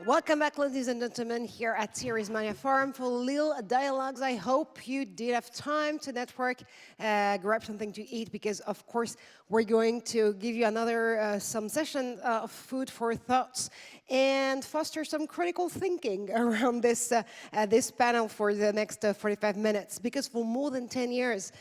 Welcome back, ladies and gentlemen, here at Series Mania Forum for Lille Dialogues. I hope you did have time to network, grab something to eat, because, of course, we're going to give you another some session of food for thoughts and foster some critical thinking around this this panel for the next 45 minutes. Because for more than 10 years,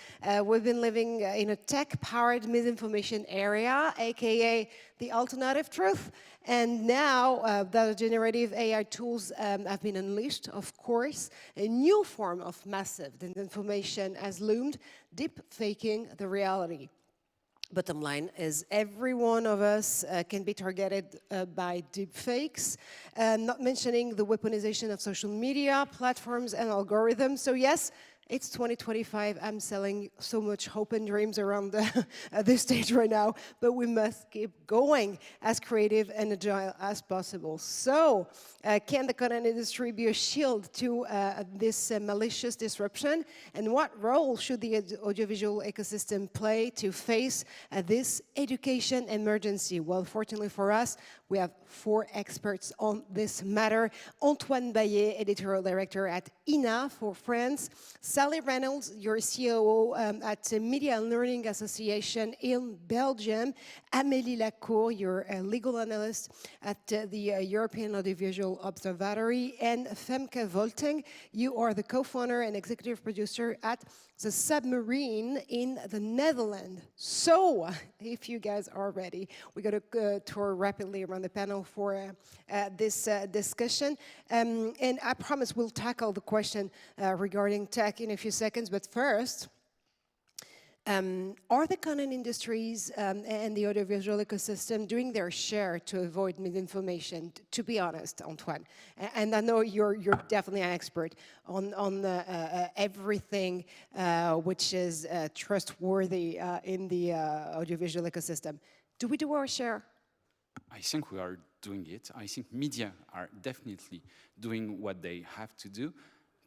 we've been living in a tech-powered misinformation area, aka the alternative truth. And now the generative AI tools have been unleashed, of course. A new form of massive disinformation has loomed, deep-faking the reality. Bottom line is every one of us can be targeted by deepfakes, not mentioning the weaponization of social media, platforms, and algorithms. So yes, it's 2025. I'm selling so much hope and dreams around this stage right now, but we must keep going as creative and agile as possible. So, can the content industry be a shield to this malicious disruption? And what role should the audiovisual ecosystem play to face this education emergency? Well, fortunately for us, we have 4 experts on this matter. Antoine Baillet, editorial director at INA for France. Sally Reynolds, your COO at Media and Learning Association in Belgium. Amélie Lacour, your legal analyst at the European Audiovisual Observatory. And Femke Volting, you are the co-founder and executive producer at The Submarine in the Netherlands. So, if you guys are ready, we're going to tour rapidly around the panel for this discussion. And I promise we'll tackle the question regarding tech in a few seconds. But first, are the content industries and the audiovisual ecosystem doing their share to avoid misinformation? To be honest, Antoine, and I know you're definitely an expert on everything which is trustworthy in the audiovisual ecosystem. Do we do our share? I think we are doing it. I think media are definitely doing what they have to do,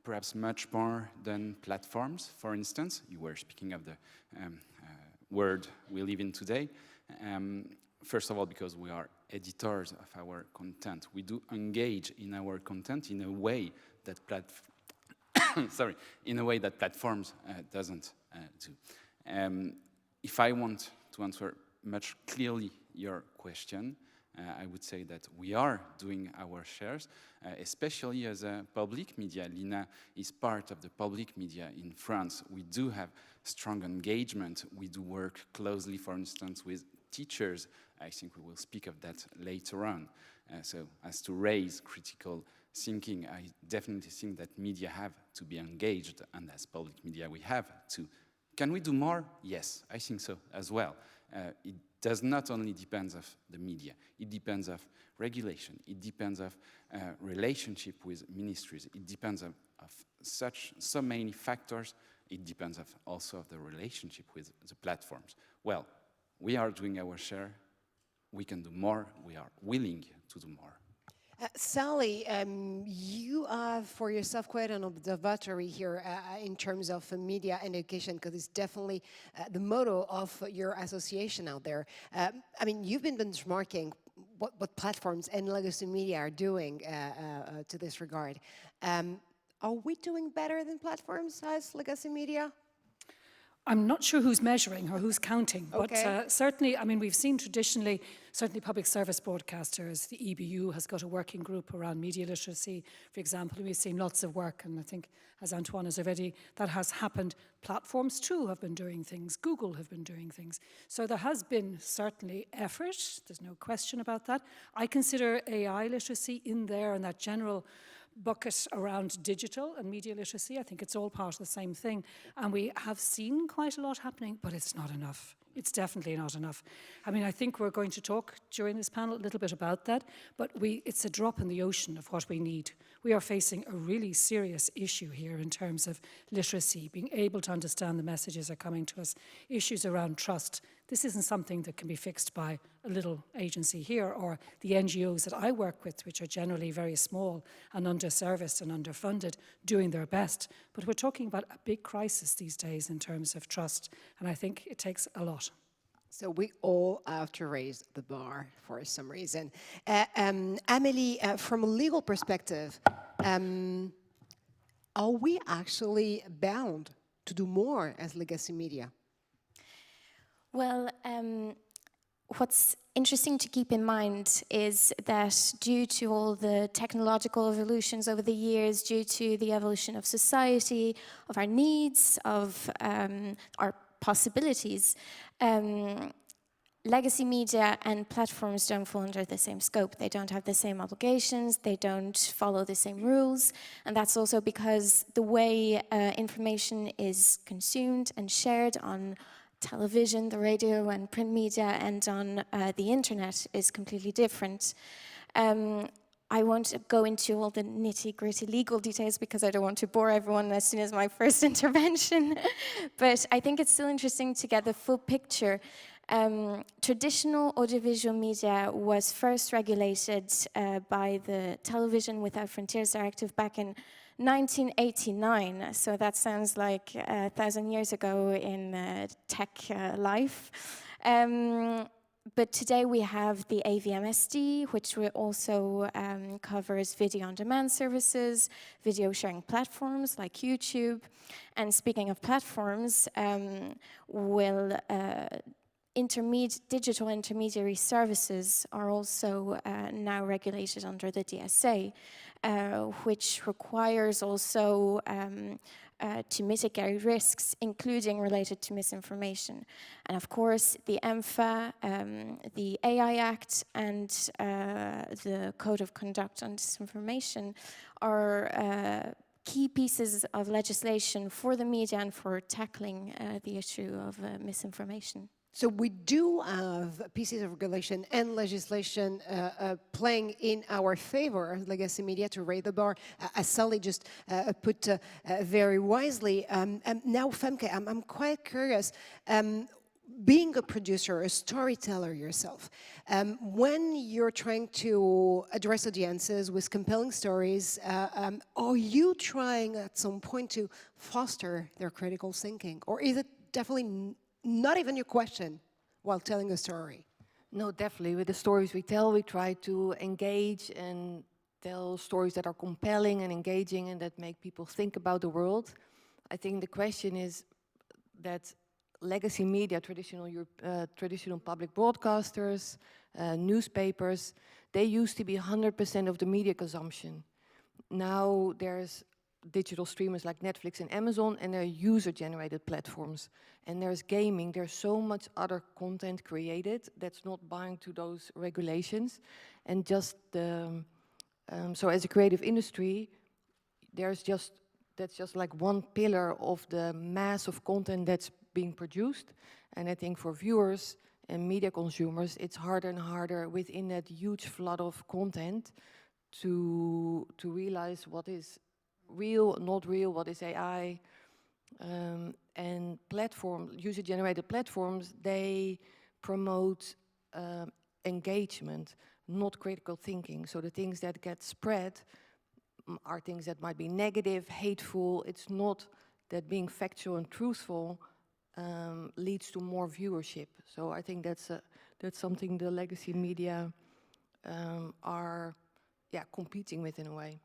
perhaps much more than platforms, for instance. You were speaking of the world we live in today. First of all, because we are editors of our content. We do engage in our content in a way that platforms doesn't do. If I want to answer much clearly your question, I would say that we are doing our shares, especially as a public media. L'INA is part of the public media in France. We do have strong engagement. We do work closely, for instance, with teachers. I think we will speak of that later on. So as to raise critical thinking, I definitely think that media have to be engaged, and as public media we have to. Can we do more? Yes, I think so as well. It does not only depend of the media, it depends of regulation, it depends of relationship with ministries, it depends of so many factors, it depends of also of the relationship with the platforms. Well, we are doing our share, we can do more, we are willing to do more. Sally, you have for yourself quite an observatory here in terms of media and education, because it's definitely the motto of your association out there. I mean, you've been benchmarking what platforms and legacy media are doing to this regard. Are we doing better than platforms as legacy media? I'm not sure who's measuring or who's counting, okay. But certainly, I mean, we've seen traditionally, certainly public service broadcasters, the EBU has got a working group around media literacy, for example, and we've seen lots of work, and I think, as Antoine has already, that has happened. Platforms too have been doing things, Google have been doing things. So there has been certainly effort, there's no question about that. I consider AI literacy in there and that general bucket around digital and media literacy. I think it's all part of the same thing. And we have seen quite a lot happening, but it's not enough. It's definitely not enough. I mean, I think we're going to talk during this panel a little bit about that, but it's a drop in the ocean of what we need. We are facing a really serious issue here in terms of literacy, being able to understand the messages that are coming to us, issues around trust. This isn't something that can be fixed by a little agency here or the NGOs that I work with, which are generally very small and underserviced and underfunded, doing their best. But we're talking about a big crisis these days in terms of trust, and I think it takes a lot. So we all have to raise the bar for some reason. Amélie, from a legal perspective, are we actually bound to do more as legacy media? Well, what's interesting to keep in mind is that due to all the technological evolutions over the years, due to the evolution of society, of our needs, of our possibilities, legacy media and platforms don't fall under the same scope. They don't have the same obligations, they don't follow the same rules, and that's also because the way information is consumed and shared on television, the radio and print media, and on the internet is completely different. I won't go into all the nitty-gritty legal details because I don't want to bore everyone as soon as my first intervention, but I think it's still interesting to get the full picture. Traditional audiovisual media was first regulated by the Television Without Frontiers Directive back in 1989, so that sounds like 1,000 years ago in tech life. But today we have the AVMSD, which also covers video-on-demand services, video sharing platforms like YouTube. And speaking of platforms, digital intermediary services are also now regulated under the DSA, which requires also to mitigate risks, including related to misinformation. And of course, the EMFA, the AI Act, and the Code of Conduct on Disinformation are key pieces of legislation for the media and for tackling the issue of misinformation. So we do have pieces of regulation and legislation playing in our favor as legacy media to raise the bar, as Sally just put very wisely. Now, Femke, I'm quite curious. Being a producer, a storyteller yourself, when you're trying to address audiences with compelling stories, are you trying at some point to foster their critical thinking? Or is it definitely not even your question while telling a story? No, definitely. With the stories we tell, we try to engage and tell stories that are compelling and engaging and that make people think about the world. I think the question is that legacy media, traditional public broadcasters, newspapers, they used to be 100% of the media consumption. Now there's digital streamers like Netflix and Amazon, and there are user-generated platforms. And there's gaming, there's so much other content created that's not bound to those regulations. And just so as a creative industry, that's just like one pillar of the mass of content that's being produced. And I think for viewers and media consumers, it's harder and harder within that huge flood of content to realize what is real, not real, what is AI. And user-generated platforms, they promote engagement, not critical thinking. So the things that get spread are things that might be negative, hateful. It's not that being factual and truthful leads to more viewership. So I think that's something the legacy media are competing with in a way.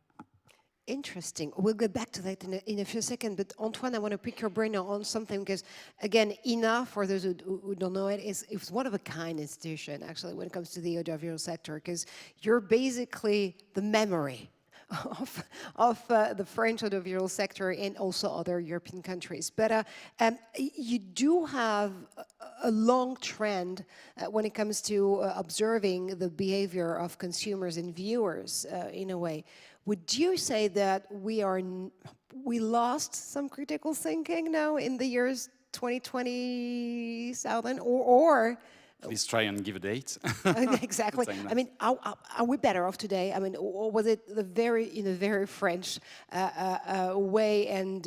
Interesting. We'll get back to that in a few seconds, but Antoine, I want to pick your brain on something because, again, INA, for those who don't know it, it's one of a kind institution, actually, when it comes to the audiovisual sector, because you're basically the memory of the French audiovisual sector and also other European countries. But you do have a long trend when it comes to observing the behavior of consumers and viewers in a way. Would you say that we lost some critical thinking now in the years 2020, or Please try and give a date. Exactly. I mean, are we better off today? I mean, or was it in a very French way and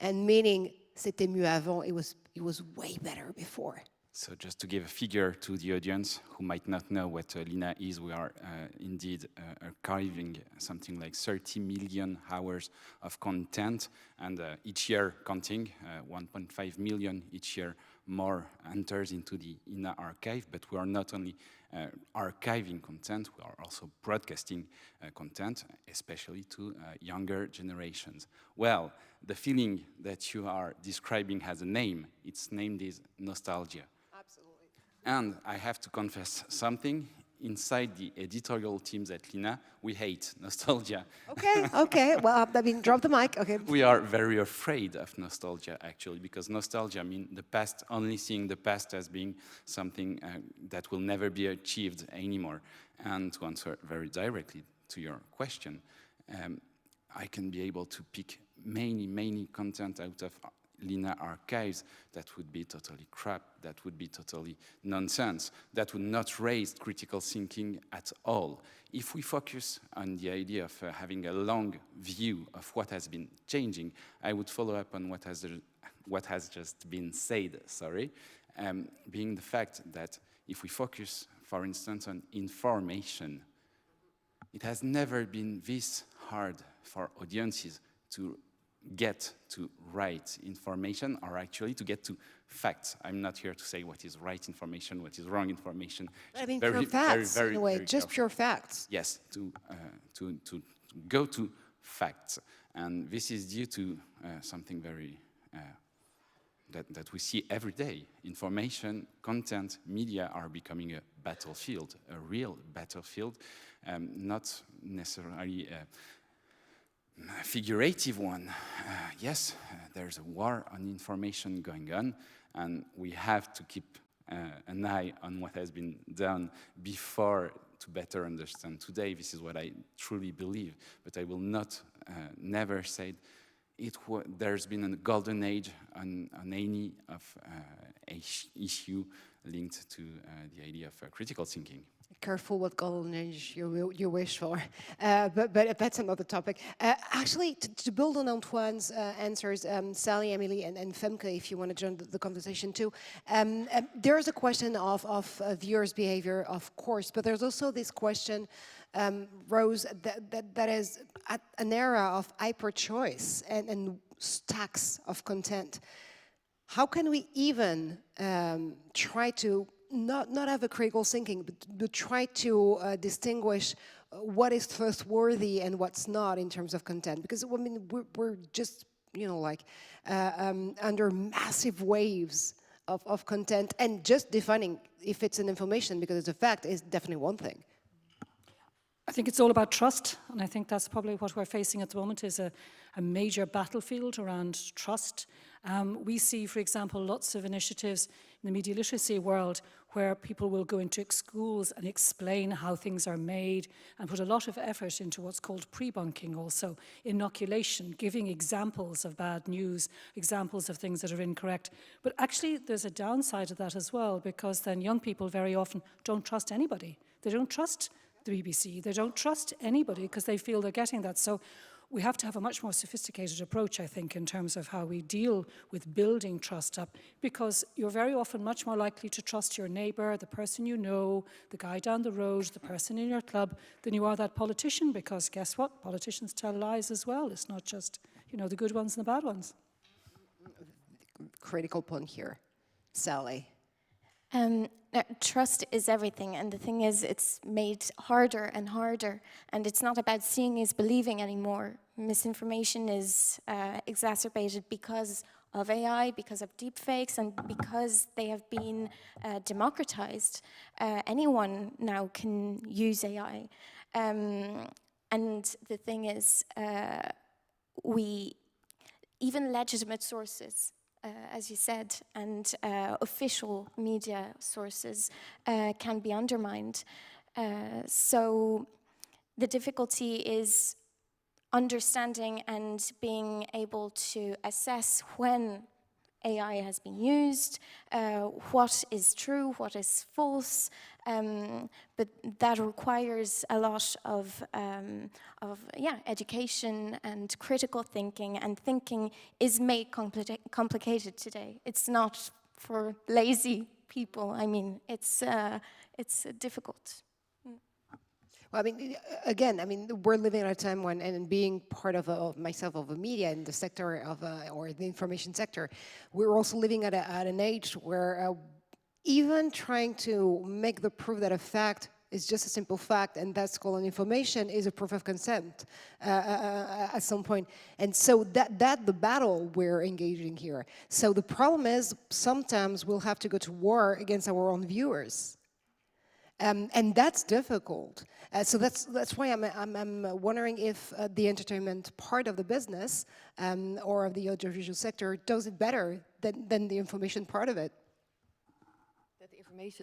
meaning c'était mieux avant? It was way better before. So just to give a figure to the audience who might not know what Lina is, we are indeed archiving something like 30 million hours of content, and each year counting, 1.5 million each year more enters into the INA archive. But we are not only archiving content, we are also broadcasting content, especially to younger generations. Well, the feeling that you are describing has a name. Its name is nostalgia. Absolutely. And I have to confess something. Inside the editorial teams at Lina, we hate nostalgia. Okay, okay. Well, I mean, drop the mic. Okay. We are very afraid of nostalgia, actually, because nostalgia means the past, only seeing the past as being something that will never be achieved anymore. And to answer very directly to your question, I can be able to pick many content out of Lina archives that would be totally crap, that would be totally nonsense, that would not raise critical thinking at all. If we focus on the idea of having a long view of what has been changing, I would follow up on what has just been said, being the fact that if we focus, for instance, on information, it has never been this hard for audiences to get to right information, or actually to get to facts. I'm not here to say what is right information, what is wrong information. I mean, pure facts, in a way, just careful. pure facts. Yes, to go to facts. And this is due to something very, that we see every day. Information, content, media are becoming a battlefield, a real battlefield, not necessarily a figurative one. Yes, there's a war on information going on, and we have to keep an eye on what has been done before to better understand today. This is what I truly believe, but I will not never say there's been a golden age on any of issue linked to the idea of critical thinking. Careful what golden age you wish for, but that's another topic. Actually, to build on Antoine's answers, Sally, Emily, and Femke, if you want to join the conversation too, there's a question of viewers' behavior, of course, but there's also this question, Rose, that is at an era of hyper-choice and stacks of content. How can we even try to not have a critical thinking, but try to distinguish what is trustworthy and what's not in terms of content? Because I mean, we're just, you know, like under massive waves of content, and just defining if it's an information because it's a fact is definitely one thing. I think it's all about trust, and I think that's probably what we're facing at the moment, is a major battlefield around trust. We see, for example, lots of initiatives in the media literacy world where people will go into schools and explain how things are made and put a lot of effort into what's called pre-bunking, also inoculation, giving examples of bad news, examples of things that are incorrect. But actually there's a downside of that as well, because then young people very often don't trust anybody. They don't trust the BBC, they don't trust anybody because they feel they're getting that. So we have to have a much more sophisticated approach, I think, in terms of how we deal with building trust up, because you're very often much more likely to trust your neighbour, the person you know, the guy down the road, the person in your club, than you are that politician, because guess what? Politicians tell lies as well. It's not just, you know, the good ones and the bad ones. Critical point here. Sally. Trust is everything, and the thing is, it's made harder and harder, and it's not about seeing is believing anymore. Misinformation is exacerbated because of AI, because of deepfakes, and because they have been democratized. Anyone now can use AI. And the thing is, even legitimate sources, as you said, and official media sources can be undermined. So the difficulty is understanding and being able to assess when AI has been used, what is true, what is false, but that requires a lot of education and critical thinking, and thinking is made complicated today. It's not for lazy people. I mean, it's difficult. Well, I mean, again, I mean, we're living at a time when, and being part of myself of a media in the sector of, or the information sector, we're also living at an age where even trying to make the proof that a fact is just a simple fact, and that's called an information, is a proof of consent at some point. And so that the battle we're engaging here. So the problem is sometimes we'll have to go to war against our own viewers. And that's difficult. So that's why I'm wondering if the entertainment part of the business or of the audiovisual sector does it better than the information part of it.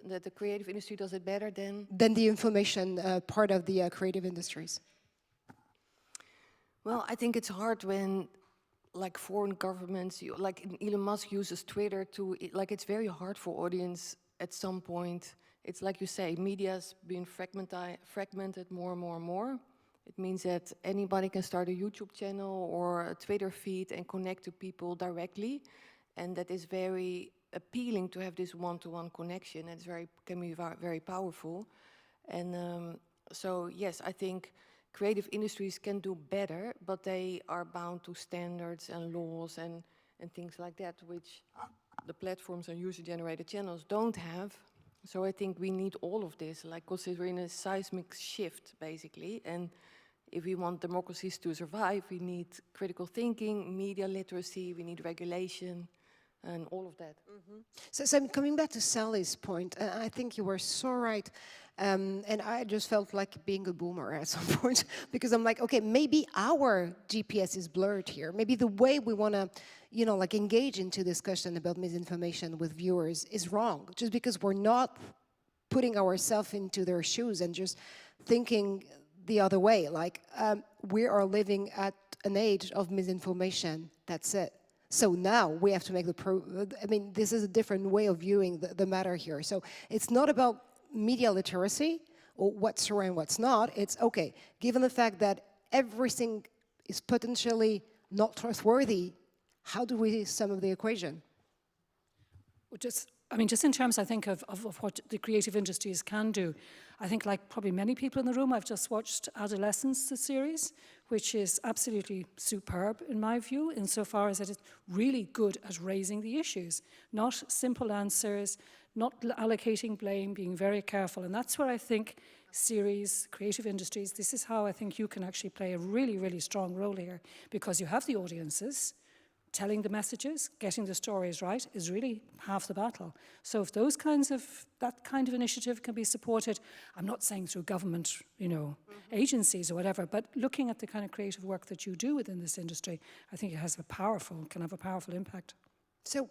That the creative industry does it better than the information part of the creative industries. Well, I think it's hard when, like, foreign governments, like Elon Musk uses Twitter to, like, it's very hard for audience at some point. It's like you say, media's been fragmented more and more and more. It means that anybody can start a YouTube channel or a Twitter feed and connect to people directly, and that is very appealing to have this one-to-one connection. It's can be very powerful. And so yes, I think creative industries can do better, but they are bound to standards and laws and things like that, which the platforms and user-generated channels don't have. So I think we need all of this, like, because we're in a seismic shift, basically. And if we want democracies to survive, we need critical thinking, media literacy, we need regulation, and all of that. Mm-hmm. So I'm coming back to Sally's point. I think you were so right. And I just felt like being a boomer at some point, because I'm like, okay, maybe our GPS is blurred here. Maybe the way we want to, you know, like, engage into discussion about misinformation with viewers is wrong, just because we're not putting ourselves into their shoes and just thinking the other way. Like, we are living at an age of misinformation. That's it. So now we have to make I mean, this is a different way of viewing the matter here. So it's not about media literacy or what's true and what's not. It's, okay, given the fact that everything is potentially not trustworthy, how do we sum up the equation? I mean, just in terms, I think, of what the creative industries can do, I think, like probably many people in the room, I've just watched Adolescence, the series, which is absolutely superb, in my view, insofar as it is really good at raising the issues. Not simple answers, not allocating blame, being very careful. And that's where I think series, creative industries, this is how I think you can actually play a really, really strong role here, because you have the audiences. Telling the messages, getting the stories right is really half the battle. So if that kind of initiative can be supported, I'm not saying through government, you know, agencies or whatever, but looking at the kind of creative work that you do within this industry, I think it can have a powerful impact. So,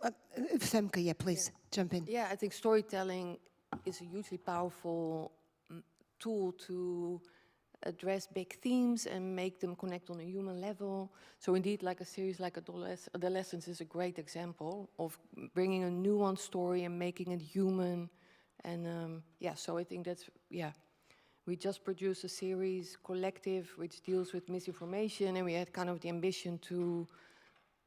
Femke, yeah, please jump in. Yeah, I think storytelling is a hugely powerful tool to address big themes and make them connect on a human level. So indeed, like a series like Adolescence is a great example of bringing a nuanced story and making it human. And yeah, so I think that's, yeah. We just produced a series, Collective, which deals with misinformation, and we had kind of the ambition to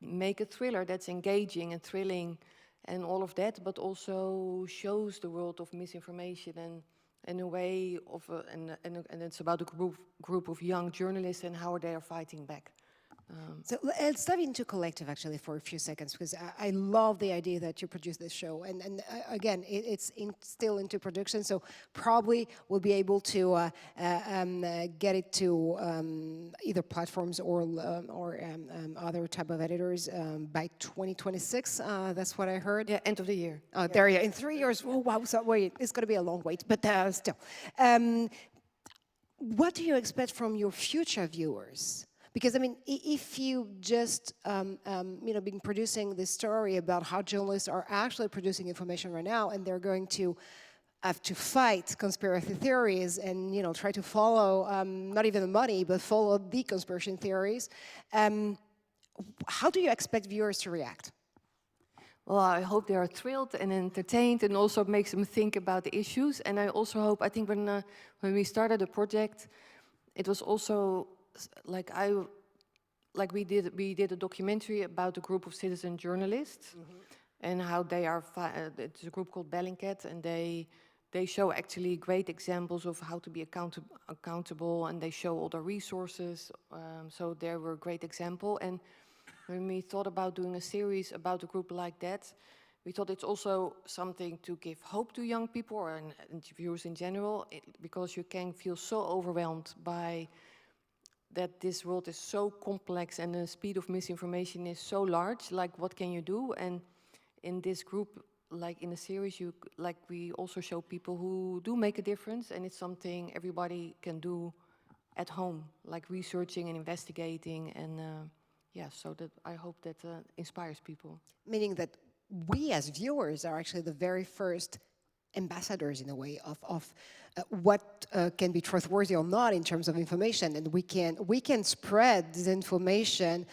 make a thriller that's engaging and thrilling and all of that, but also shows the world of misinformation and in a way of, and it's about a group of young journalists and how they are fighting back. So let's dive into Collective, actually, for a few seconds, because I love the idea that you produced this show. And again, it's still into production, so probably we'll be able to get it to either platforms or other type of editors by 2026. That's what I heard. Yeah, end of the year. Oh, there you go. In 3 years. Oh, wow. So wait, it's going to be a long wait, but still. What do you expect from your future viewers? Because, I mean, if you just, been producing this story about how journalists are actually producing information right now, and they're going to have to fight conspiracy theories and, you know, try to follow, not even the money, but follow the conspiracy theories, how do you expect viewers to react? Well, I hope they are thrilled and entertained, and also makes them think about the issues. And I also hope, I think when we started the project, it was also we did a documentary about a group of citizen journalists, and how they are, it's a group called Bellingcat, and they show actually great examples of how to be accountable, and they show all the resources. So they were a great example. And when we thought about doing a series about a group like that, we thought it's also something to give hope to young people or interviewers in general, because you can feel so overwhelmed by that this world is so complex and the speed of misinformation is so large. Like, what can you do? And in this group, like in the series, we also show people who do make a difference, and it's something everybody can do at home, like researching and investigating, and so that I hope that inspires people. Meaning that we as viewers are actually the very first ambassadors in a way of what can be trustworthy or not in terms of information, and we can spread this information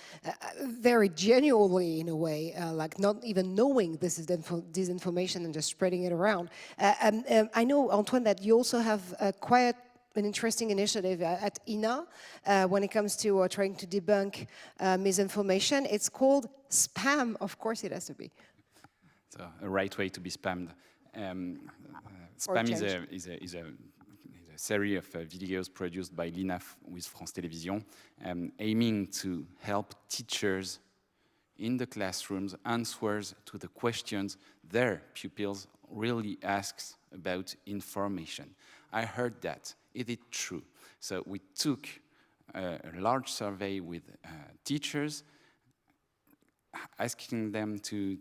very genuinely in a way, like not even knowing this is this information and just spreading it around. I know, Antoine, that you also have quite an interesting initiative at INA when it comes to trying to debunk misinformation. It's called spam. Of course, it has to be. So a right way to be spammed. Spam is a series of videos produced by l'INA with France Télévisions, aiming to help teachers in the classrooms answer to the questions their pupils really ask about information. I heard that. Is it true? So we took a large survey with teachers, asking them to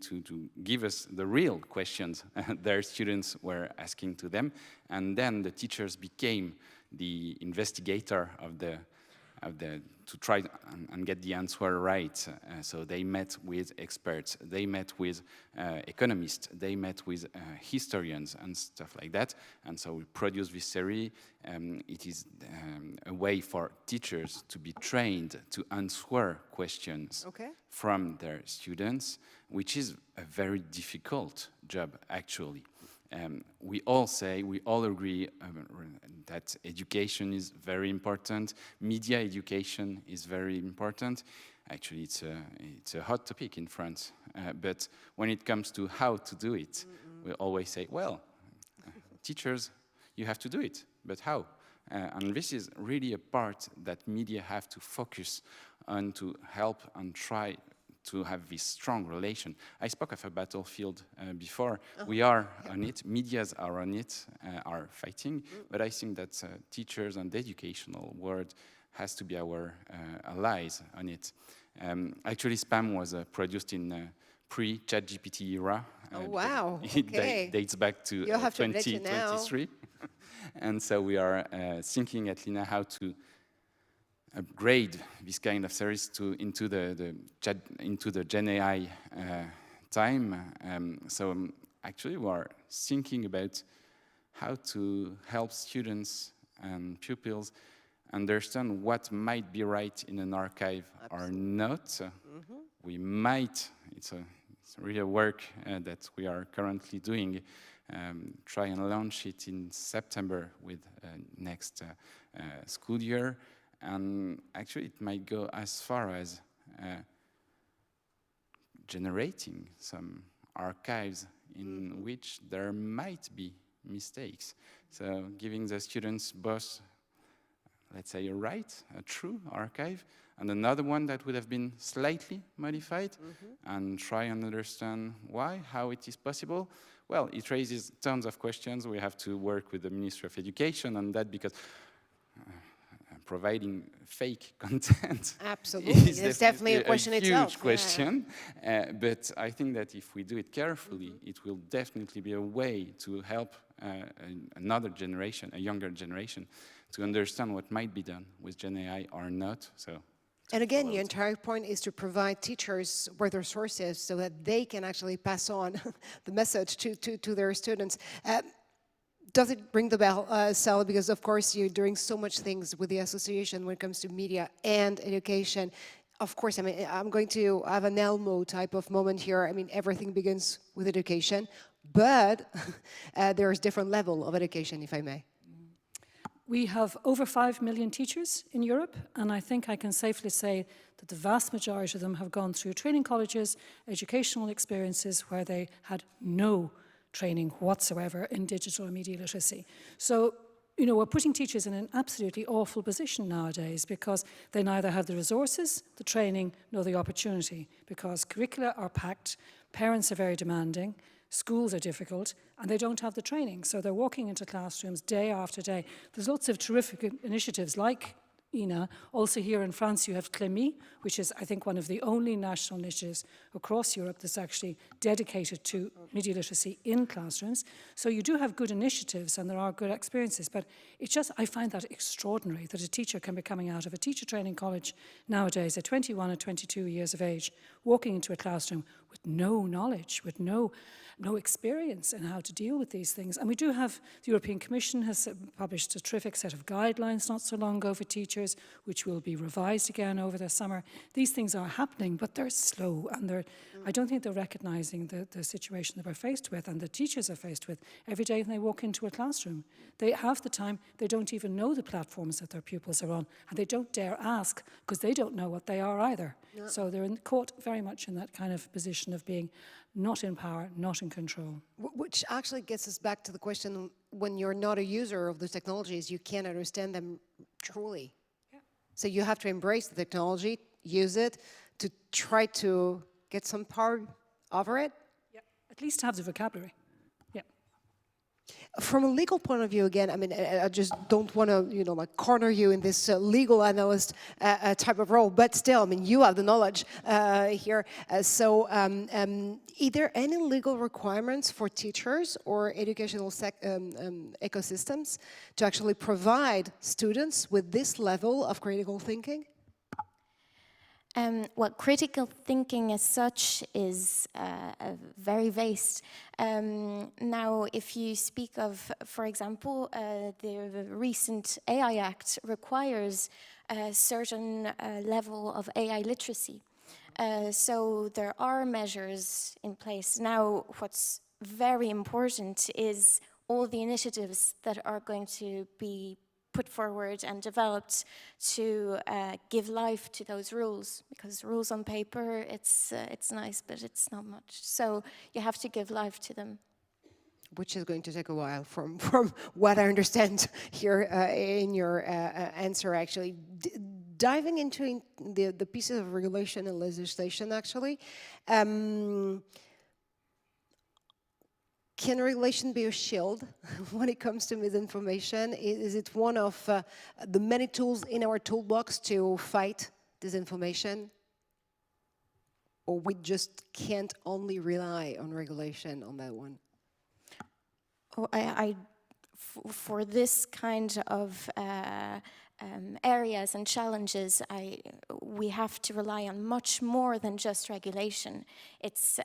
give us the real questions their students were asking to them, and then the teachers became the investigator of the to try and get the answer right. So they met with experts, they met with economists, they met with historians and stuff like that. And so we produced this series. It is a way for teachers to be trained to answer questions from their students, which is a very difficult job, actually. We all agree that education is very important. Media education is very important. Actually, it's a hot topic in France. But when it comes to how to do it, we always say, well, teachers, you have to do it, but how? And this is really a part that media have to focus on to help and try to have this strong relation. I spoke of a battlefield before. We are on it, medias are on it, are fighting, but I think that teachers and the educational world has to be our allies on it. Actually, spam was produced in pre-ChatGPT era. Oh, wow. It dates back to 2023. And so we are thinking at Lina how to upgrade this kind of series into the Gen AI time. Actually, we are thinking about how to help students and pupils understand what might be right in an archive or not. We might, it's really a work that we are currently doing, try and launch it in September with next school year. And actually, it might go as far as generating some archives in which there might be mistakes. So giving the students both, let's say, a true archive, and another one that would have been slightly modified, and try and understand why, how it is possible. Well, it raises tons of questions. We have to work with the Ministry of Education on that, because providing fake content absolutely is definitely a question itself. Huge question. But I think that if we do it carefully, it will definitely be a way to help another generation, a younger generation, to understand what might be done with Gen AI or not. So. And again, your entire point is to provide teachers with their sources so that they can actually pass on the message to their students. Does it ring the bell, Sal? Because of course you're doing so much things with the association when it comes to media and education. Of course, I mean, I'm going to have an Elmo type of moment here. I mean, everything begins with education, but there's different level of education, if I may. We have over 5 million teachers in Europe, and I think I can safely say that the vast majority of them have gone through training colleges, educational experiences where they had no training whatsoever in digital and media literacy. So, you know, we're putting teachers in an absolutely awful position nowadays because they neither have the resources, the training, nor the opportunity, because curricula are packed, parents are very demanding, schools are difficult, and they don't have the training. So they're walking into classrooms day after day. There's lots of terrific initiatives like Ina. Also here in France, you have Clémy, which is, I think, one of the only national initiatives across Europe that's actually dedicated to media literacy in classrooms. So you do have good initiatives and there are good experiences, but it's just, I find that extraordinary that a teacher can be coming out of a teacher training college nowadays at 21 or 22 years of age, walking into a classroom with no knowledge, with no experience in how to deal with these things. And we do have, the European Commission has published a terrific set of guidelines not so long ago for teachers, which will be revised again over the summer. These things are happening, but they're slow, and I don't think they're recognising the situation that we're faced with and the teachers are faced with every day when they walk into a classroom. They half the time, they don't even know the platforms that their pupils are on, and they don't dare ask because they don't know what they are either. Yeah. So they're caught very much in that kind of position of being not in power, not in control. Which actually gets us back to the question, when you're not a user of the technologies, you can't understand them truly. Yeah. So you have to embrace the technology, use it, to try to get some power over it? Yeah, at least have the vocabulary. From a legal point of view, again, I mean, I just don't want to, you know, like corner you in this legal analyst type of role, but still, I mean, you have the knowledge here. So, are there any legal requirements for teachers or educational ecosystems to actually provide students with this level of critical thinking? Well, critical thinking as such is very vast. Now, if you speak of, for example, the recent AI Act requires a certain level of AI literacy. So there are measures in place. Now, what's very important is all the initiatives that are going to be put forward and developed to give life to those rules, because rules on paper, it's nice, but it's not much. So you have to give life to them. Which is going to take a while, from what I understand here in your answer, actually. Diving into the pieces of regulation and legislation, actually, can regulation be a shield when it comes to misinformation? Is it one of the many tools in our toolbox to fight disinformation? Or we just can't only rely on regulation on that one? Oh, for this kind of areas and challenges, we have to rely on much more than just regulation. It's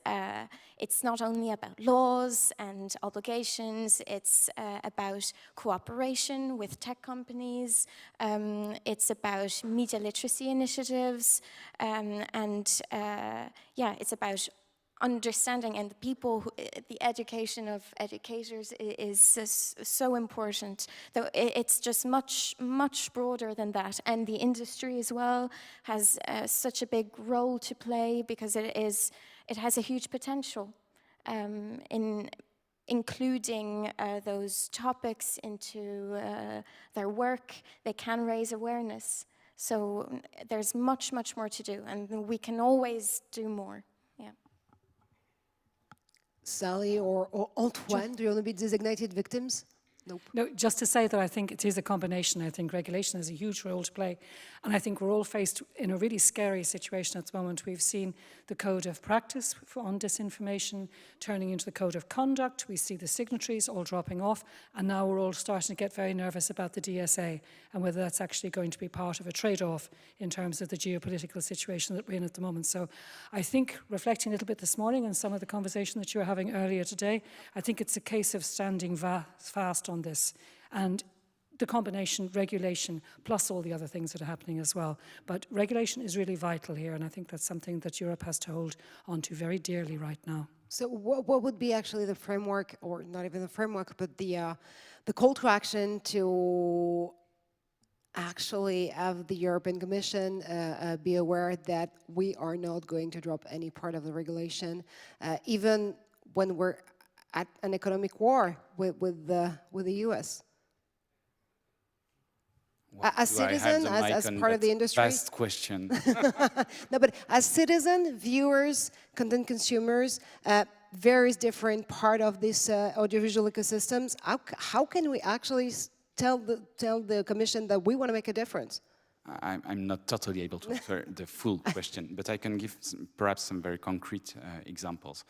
not only about laws and obligations, it's about cooperation with tech companies, it's about media literacy initiatives, yeah, it's about understanding, and the people, the education of educators is so important. Though it's just much broader than that, and the industry as well has such a big role to play, because it has a huge potential in including those topics into their work. They can raise awareness. So there's much more to do, and we can always do more. Yeah. Sally or Antoine, Sure. do you want to be designated victims? Nope. No, just to say that I think it is a combination. I think regulation has a huge role to play. And I think we're all faced in a really scary situation at the moment. We've seen the code of practice on disinformation turning into the code of conduct. We see the signatories all dropping off. And now we're all starting to get very nervous about the DSA and whether that's actually going to be part of a trade-off in terms of the geopolitical situation that we're in at the moment. So I think, reflecting a little bit this morning on some of the conversation that you were having earlier today, I think it's a case of standing fast on this, and the combination regulation plus all the other things that are happening as well. But regulation is really vital here, and I think that's something that Europe has to hold on to very dearly right now. So what would be actually the framework, or not even the framework, but the call to action to actually have the European Commission be aware that we are not going to drop any part of the regulation, even when we're at an economic war with the US? As citizen, as part of the industry? Vast question. No, but as citizen, viewers, content consumers, various different part of this audiovisual ecosystems, how can we actually tell the Commission that we want to make a difference? I'm not totally able to answer the full question, but I can give perhaps some very concrete examples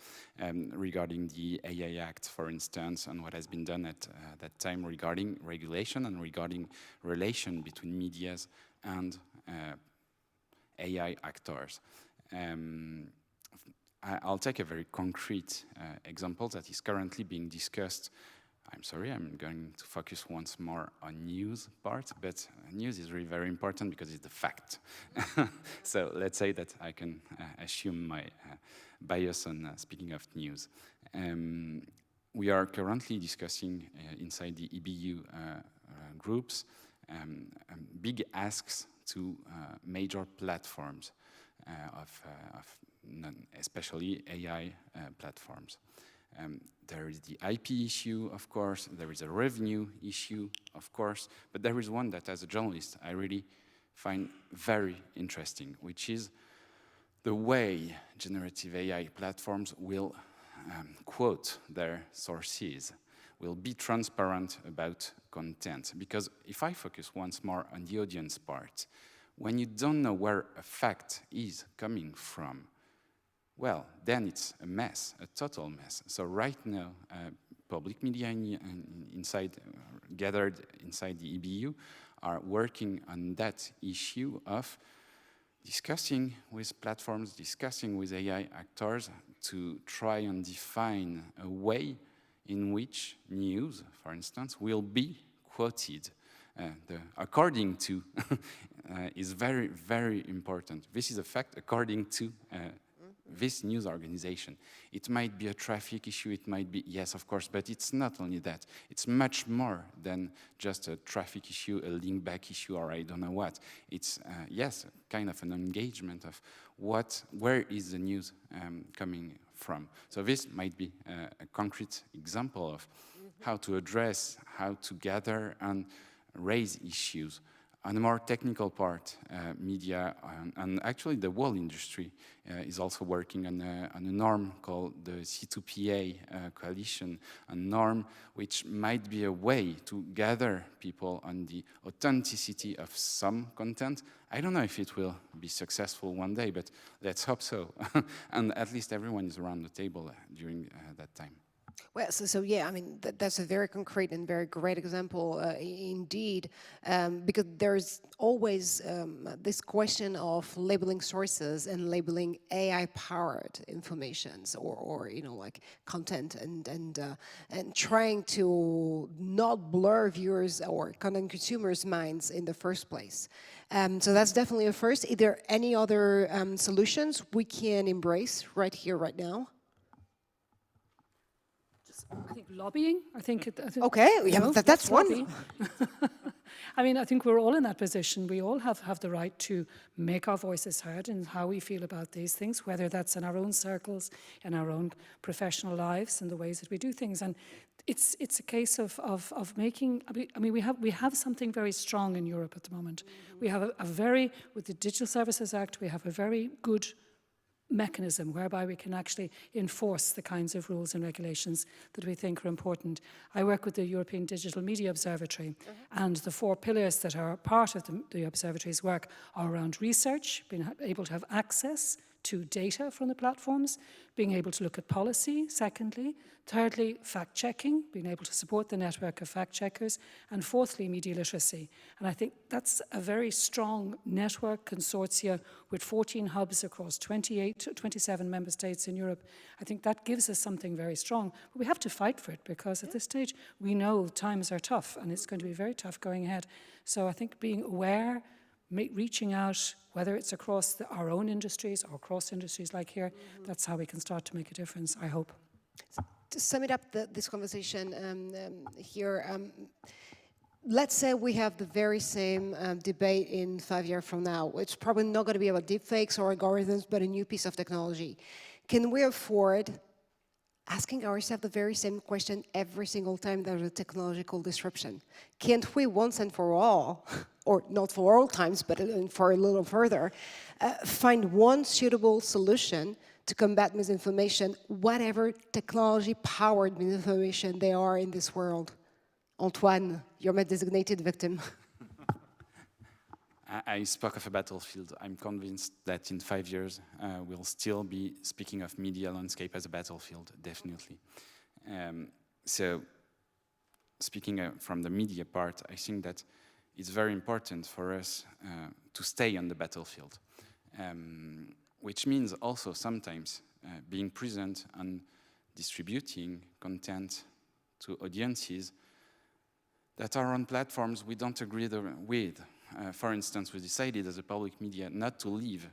regarding the AI Act, for instance, and what has been done at that time regarding regulation and regarding relation between medias and AI actors. I'll take a very concrete example that is currently being discussed. I'm sorry, I'm going to focus once more on news part, but news is really very important because it's the fact. So let's say that I can assume my bias on speaking of news. We are currently discussing inside the EBU groups big asks to major platforms especially AI platforms. There is the IP issue, of course, there is a revenue issue, of course, but there is one that as a journalist I really find very interesting, which is the way generative AI platforms will quote their sources, will be transparent about content. Because if I focus once more on the audience part, when you don't know where a fact is coming from, well, then it's a mess, a total mess. So right now, public media gathered inside the EBU are working on that issue of discussing with platforms, discussing with AI actors to try and define a way in which news, for instance, will be quoted. According to is very, very important. This is a fact according to this news organization. It might be a traffic issue, it might be, yes, of course, but it's not only that. It's much more than just a traffic issue, a link back issue, or I don't know what. It's, yes, kind of an engagement of where is the news coming from. So this might be a concrete example of how to address, how to gather and raise issues. On the more technical part, media and actually the whole industry is also working on a norm called the C2PA coalition, a norm which might be a way to gather people on the authenticity of some content. I don't know if it will be successful one day, but let's hope so. And at least everyone is around the table during that time. Well, so yeah, I mean, that's a very concrete and very great example indeed, because there's always this question of labeling sources and labeling AI-powered informations or you know, like content and trying to not blur viewers or content consumers' minds in the first place. So that's definitely a first. Are there any other solutions we can embrace right here, right now? I think lobbying. I think okay, yeah, that's one. I mean, I think we're all in that position. We all have the right to make our voices heard in how we feel about these things, whether that's in our own circles, in our own professional lives, and the ways that we do things. And it's a case of making. I mean, we have something very strong in Europe at the moment. We have with the Digital Services Act, we have a very good mechanism whereby we can actually enforce the kinds of rules and regulations that we think are important. I work with the European Digital Media Observatory, and the 4 pillars that are part of the observatory's work are around research, being able to have access to data from the platforms, being able to look at policy, secondly. Thirdly, fact-checking, being able to support the network of fact-checkers. And fourthly, media literacy. And I think that's a very strong network consortia with 14 hubs across 27 member states in Europe. I think that gives us something very strong. But we have to fight for it because at this stage, we know times are tough and it's going to be very tough going ahead. So I think being aware, reaching out, whether it's across our own industries or across industries like here, that's how we can start to make a difference, I hope. To sum it up, this conversation here, let's say we have the very same debate in 5 years from now. It's probably not going to be about deepfakes or algorithms, but a new piece of technology. Can we afford asking ourselves the very same question every single time there's a technological disruption? Can't we once and for all, or not for all times, but for a little further, find one suitable solution to combat misinformation, whatever technology-powered misinformation they are in this world? Antoine, you're my designated victim. I spoke of a battlefield. I'm convinced that in 5 years, we'll still be speaking of media landscape as a battlefield, definitely. So, speaking from the media part, I think that it's very important for us to stay on the battlefield, which means also sometimes being present and distributing content to audiences that are on platforms we don't agree with. For instance, we decided as a public media not to leave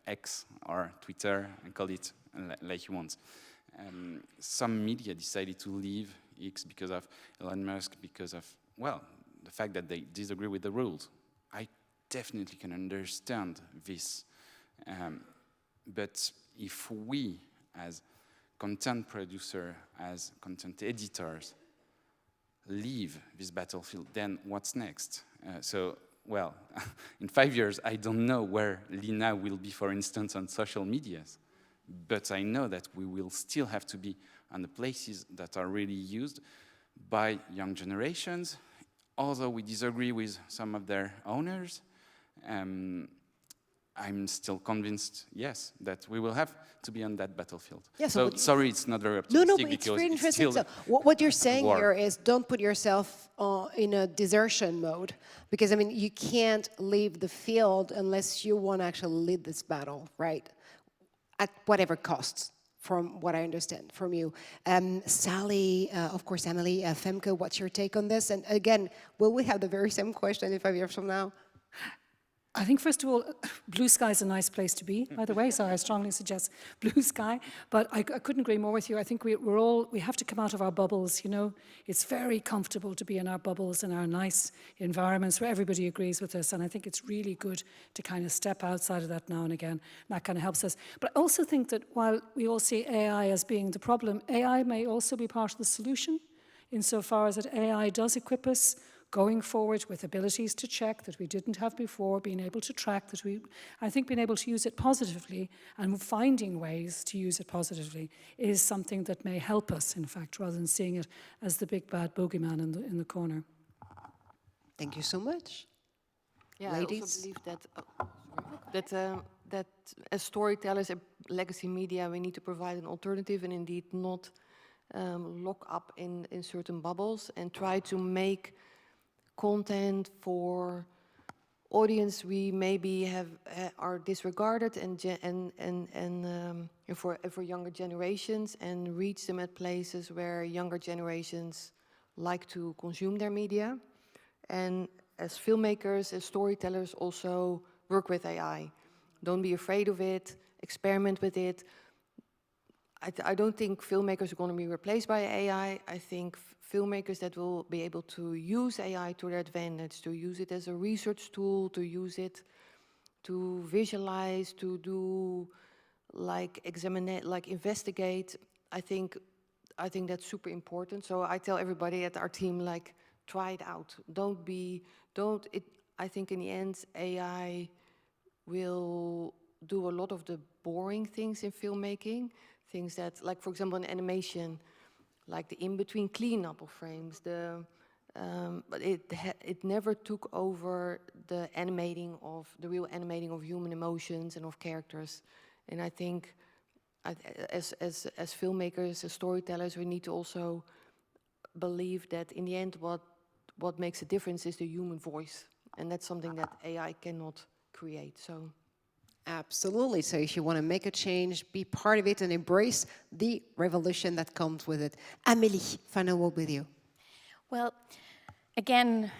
X or Twitter and call it like you want. Some media decided to leave X because of Elon Musk, because of, well, the fact that they disagree with the rules. I definitely can understand this. But if we, as content producer, as content editors, leave this battlefield, then what's next? Well, in 5 years, I don't know where Lina will be, for instance, on social medias. But I know that we will still have to be on the places that are really used by young generations. Although we disagree with some of their owners, I'm still convinced, yes, that we will have to be on that battlefield. Yeah, so sorry, it's not very optimistic. No, but it's really interesting. So what you're saying here is don't put yourself in a desertion mode, because I mean you can't leave the field unless you want to actually lead this battle, right? At whatever cost, from what I understand from you. Sally, of course, Emily, Femke, what's your take on this? And again, will we have the very same question in 5 years from now? I think, first of all, blue sky is a nice place to be, by the way, so I strongly suggest blue sky. But I couldn't agree more with you. I think we have to come out of our bubbles, you know. It's very comfortable to be in our bubbles and our nice environments where everybody agrees with us. And I think it's really good to kind of step outside of that now and again. And that kind of helps us. But I also think that while we all see AI as being the problem, AI may also be part of the solution, insofar as that AI does equip us going forward with abilities to check that we didn't have before, being able to track that I think being able to use it positively and finding ways to use it positively is something that may help us, in fact, rather than seeing it as the big bad bogeyman in the corner. Thank you so much. Yeah, Ladies? I also believe that as storytellers and legacy media, we need to provide an alternative and indeed not lock up in certain bubbles and try to make content for audience we maybe are disregarded and for younger generations, and reach them at places where younger generations like to consume their media. And as filmmakers, as storytellers, also work with AI. Don't be afraid of it, experiment with it. I don't think filmmakers are going to be replaced by AI. I think filmmakers that will be able to use AI to their advantage, to use it as a research tool, to use it to visualize, to do like investigate. I think that's super important. So I tell everybody at our team, like, try it out. I think in the end, AI will do a lot of the boring things in filmmaking. Things that, like, for example, in animation, like the in-between cleanup of frames, but it never took over the real animating of human emotions and of characters. And I think, as filmmakers, as storytellers, we need to also believe that in the end, what makes a difference is the human voice, and that's something that AI cannot create. So. Absolutely. So if you want to make a change, be part of it and embrace the revolution that comes with it. Amélie, final word with you. Well, again,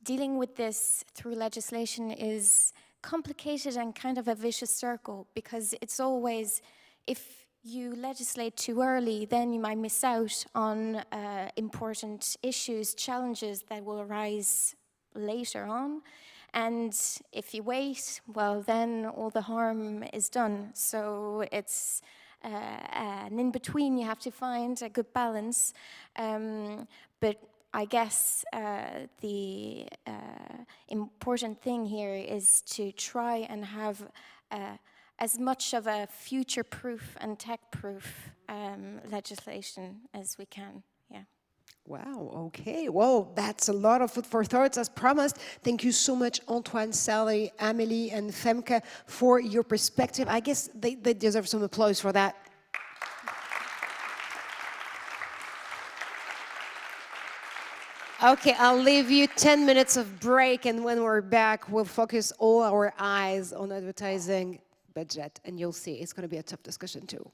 dealing with this through legislation is complicated and kind of a vicious circle, because it's always, if you legislate too early, then you might miss out on important issues, challenges that will arise later on. And if you wait, well, then all the harm is done. So it's an in-between. You have to find a good balance. But I guess the important thing here is to try and have as much of a future-proof and tech-proof legislation as we can. Yeah. Wow, okay. Well, that's a lot of food for thought, as promised. Thank you so much, Antoine, Sally, Amélie, and Femke, for your perspective. I guess they deserve some applause for that. Okay, I'll leave you 10 minutes of break, and when we're back, we'll focus all our eyes on advertising budget, and you'll see it's going to be a tough discussion too.